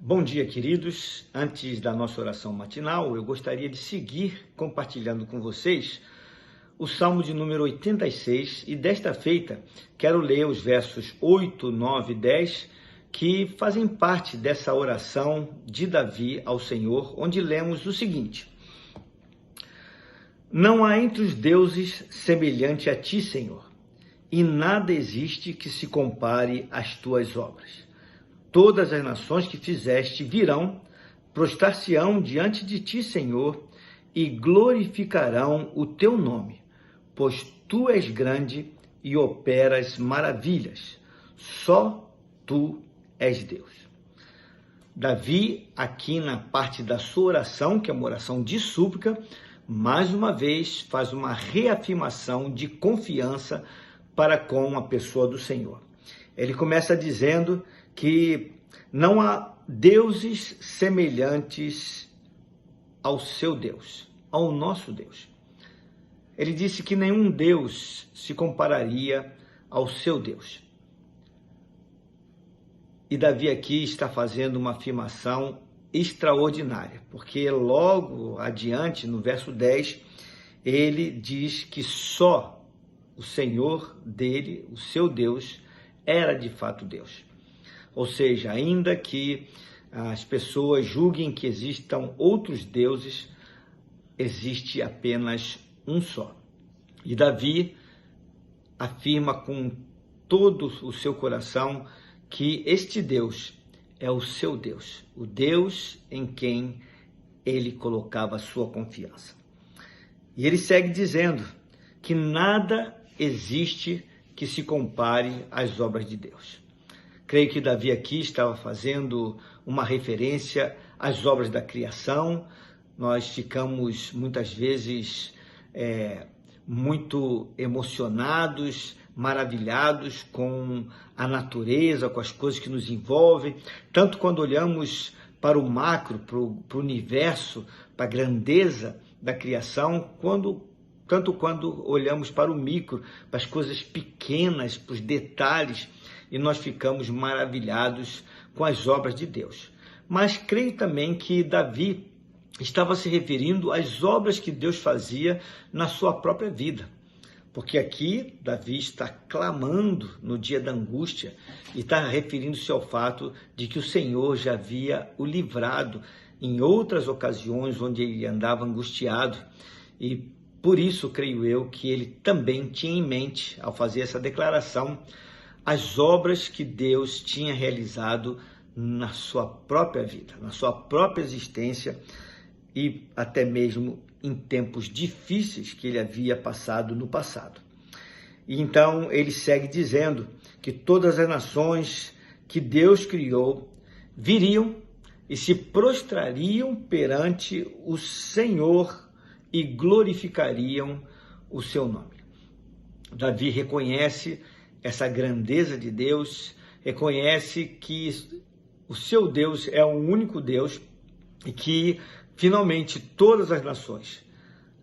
Bom dia, queridos. Antes da nossa oração matinal, eu gostaria de seguir compartilhando com vocês o Salmo de número 86 e desta feita quero ler os versos 8, 9 e 10 que fazem parte dessa oração de Davi ao Senhor, onde lemos o seguinte: Não há entre os deuses semelhante a ti, Senhor, e nada existe que se compare às tuas obras. Todas as nações que fizeste virão, prostrar-se-ão diante de ti, Senhor, e glorificarão o teu nome, pois tu és grande e operas maravilhas. Só tu és Deus. Davi, aqui na parte da sua oração, que é uma oração de súplica, mais uma vez faz uma reafirmação de confiança para com a pessoa do Senhor. Ele começa dizendo que não há deuses semelhantes ao seu Deus, ao nosso Deus. Ele disse que nenhum Deus se compararia ao seu Deus. E Davi aqui está fazendo uma afirmação extraordinária, porque logo adiante, no verso 10, ele diz que só o Senhor dele, o seu Deus, era de fato Deus. Ou seja, ainda que as pessoas julguem que existam outros deuses, existe apenas um só. E Davi afirma com todo o seu coração que este Deus é o seu Deus, o Deus em quem ele colocava a sua confiança. E ele segue dizendo que nada existe que se compare às obras de Deus. Creio que Davi aqui estava fazendo uma referência às obras da criação. Nós ficamos muitas vezes muito emocionados, maravilhados com a natureza, com as coisas que nos envolvem, tanto quando olhamos para o macro, para o universo, para a grandeza da criação, tanto quando olhamos para o micro, para as coisas pequenas, para os detalhes, e nós ficamos maravilhados com as obras de Deus. Mas creio também que Davi estava se referindo às obras que Deus fazia na sua própria vida. Porque aqui Davi está clamando no dia da angústia e está referindo-se ao fato de que o Senhor já havia o livrado em outras ocasiões onde ele andava angustiado. E por isso, creio eu, que ele também tinha em mente, ao fazer essa declaração, as obras que Deus tinha realizado na sua própria vida, na sua própria existência e até mesmo em tempos difíceis que ele havia passado no passado. E então ele segue dizendo que todas as nações que Deus criou viriam e se prostrariam perante o Senhor e glorificariam o seu nome. Davi reconhece essa grandeza de Deus, reconhece que o seu Deus é o único Deus e que, finalmente, todas as nações,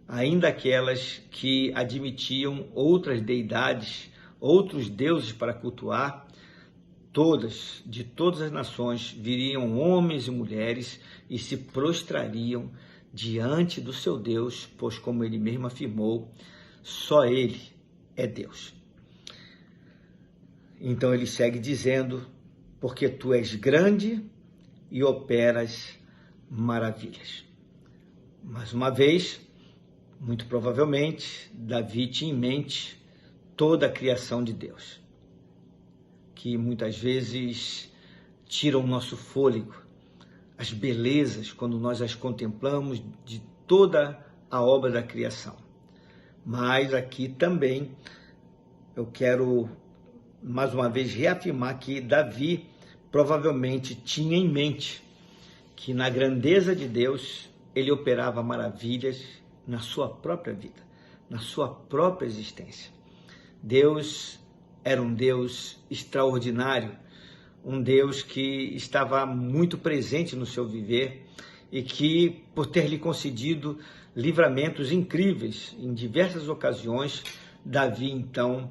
ainda aquelas que admitiam outras deidades, outros deuses para cultuar, de todas as nações, viriam homens e mulheres e se prostrariam diante do seu Deus, pois, como ele mesmo afirmou, só ele é Deus. Então ele segue dizendo, porque tu és grande e operas maravilhas. Mais uma vez, muito provavelmente, Davi tinha em mente toda a criação de Deus, que muitas vezes tiram o nosso fôlego, as belezas, quando nós as contemplamos de toda a obra da criação. Mas aqui também eu quero mais uma vez reafirmar que Davi provavelmente tinha em mente que na grandeza de Deus ele operava maravilhas na sua própria vida, na sua própria existência. Deus era um Deus extraordinário, um Deus que estava muito presente no seu viver e que, por ter lhe concedido livramentos incríveis em diversas ocasiões, Davi então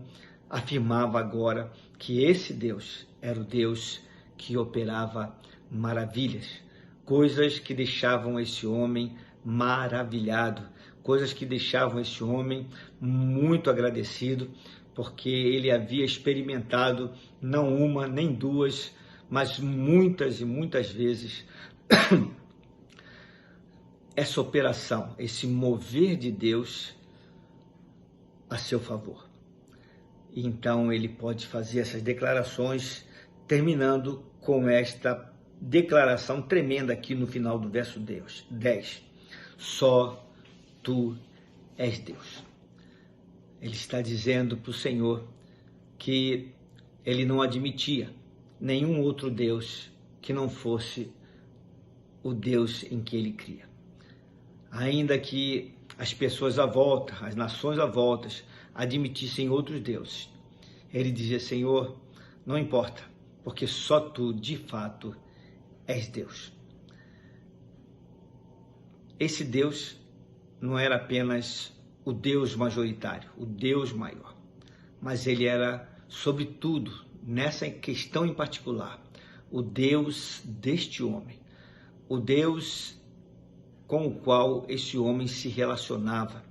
afirmava agora que esse Deus era o Deus que operava maravilhas, coisas que deixavam esse homem maravilhado, coisas que deixavam esse homem muito agradecido, porque ele havia experimentado não uma nem duas, mas muitas e muitas vezes essa operação, esse mover de Deus a seu favor. Então ele pode fazer essas declarações, terminando com esta declaração tremenda aqui no final do verso 10. Só tu és Deus. Ele está dizendo para o Senhor que ele não admitia nenhum outro Deus que não fosse o Deus em que ele cria. Ainda que as pessoas à volta, as nações à volta, admitissem outros deuses, ele dizia: Senhor, não importa, porque só tu, de fato, és Deus. Esse Deus não era apenas o Deus majoritário, o Deus maior, mas ele era, sobretudo, nessa questão em particular, o Deus deste homem, o Deus com o qual esse homem se relacionava.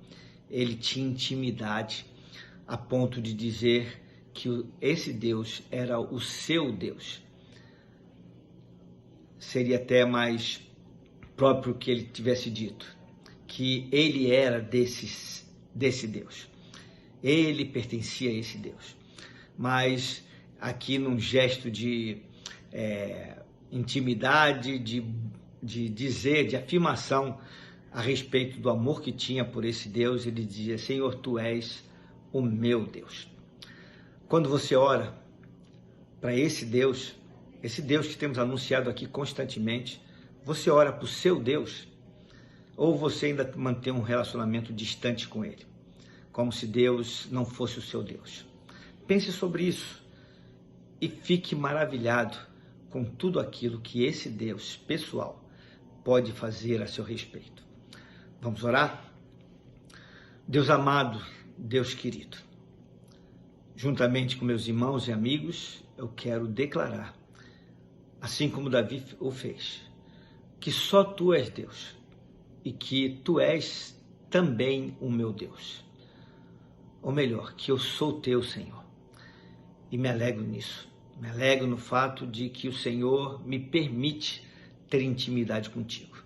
Ele tinha intimidade a ponto de dizer que esse Deus era o seu Deus. Seria até mais próprio que ele tivesse dito que ele era desse Deus. Ele pertencia a esse Deus. Mas aqui num gesto de intimidade, de dizer, de afirmação a respeito do amor que tinha por esse Deus, ele dizia: Senhor, tu és o meu Deus. Quando você ora para esse Deus que temos anunciado aqui constantemente, você ora para o seu Deus, ou você ainda mantém um relacionamento distante com ele, como se Deus não fosse o seu Deus? Pense sobre isso e fique maravilhado com tudo aquilo que esse Deus pessoal pode fazer a seu respeito. Vamos orar? Deus amado, Deus querido, juntamente com meus irmãos e amigos, eu quero declarar, assim como Davi o fez, que só tu és Deus e que tu és também o meu Deus. Ou melhor, que eu sou teu, Senhor. E me alegro nisso. Me alegro no fato de que o Senhor me permite ter intimidade contigo.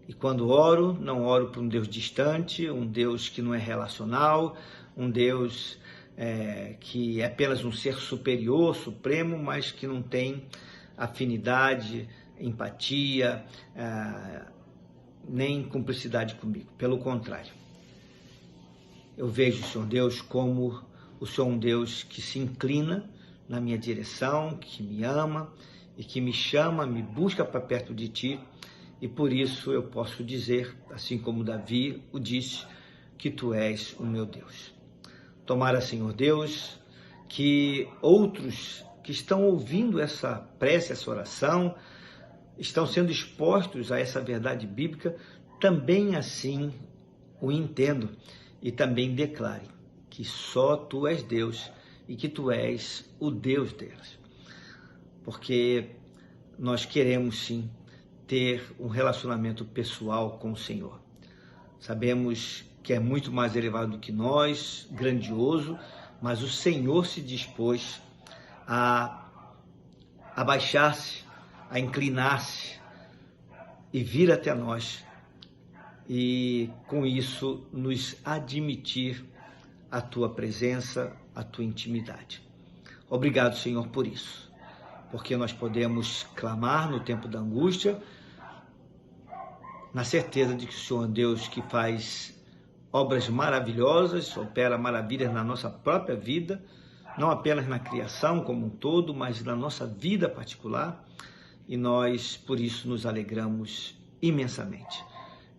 E quando oro, não oro para um Deus distante, um Deus que não é relacional, um Deus que é apenas um ser superior, supremo, mas que não tem afinidade, empatia, nem cumplicidade comigo. Pelo contrário, eu vejo o Senhor Deus como o Senhor um Deus que se inclina na minha direção, que me ama e que me chama, me busca para perto de ti, e por isso eu posso dizer, assim como Davi o disse, que tu és o meu Deus. Tomara, Senhor Deus, que outros que estão ouvindo essa prece, essa oração, estão sendo expostos a essa verdade bíblica, também assim o entendam e também declarem que só tu és Deus e que tu és o Deus delas. Porque nós queremos sim ter um relacionamento pessoal com o Senhor. Sabemos que é muito mais elevado do que nós, grandioso, mas o Senhor se dispôs a abaixar-se, a inclinar-se e vir até nós e com isso nos admitir a tua presença, a tua intimidade. Obrigado, Senhor, por isso, porque nós podemos clamar no tempo da angústia, na certeza de que o Senhor é Deus que faz obras maravilhosas, opera maravilhas na nossa própria vida, não apenas na criação como um todo, mas na nossa vida particular, e nós, por isso, nos alegramos imensamente.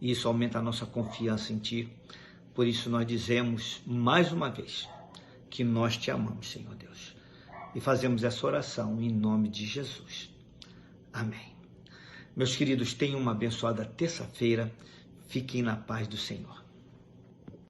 E isso aumenta a nossa confiança em Ti. Por isso nós dizemos, mais uma vez, que nós Te amamos, Senhor Deus. E fazemos essa oração em nome de Jesus. Amém. Meus queridos, tenham uma abençoada terça-feira. Fiquem na paz do Senhor.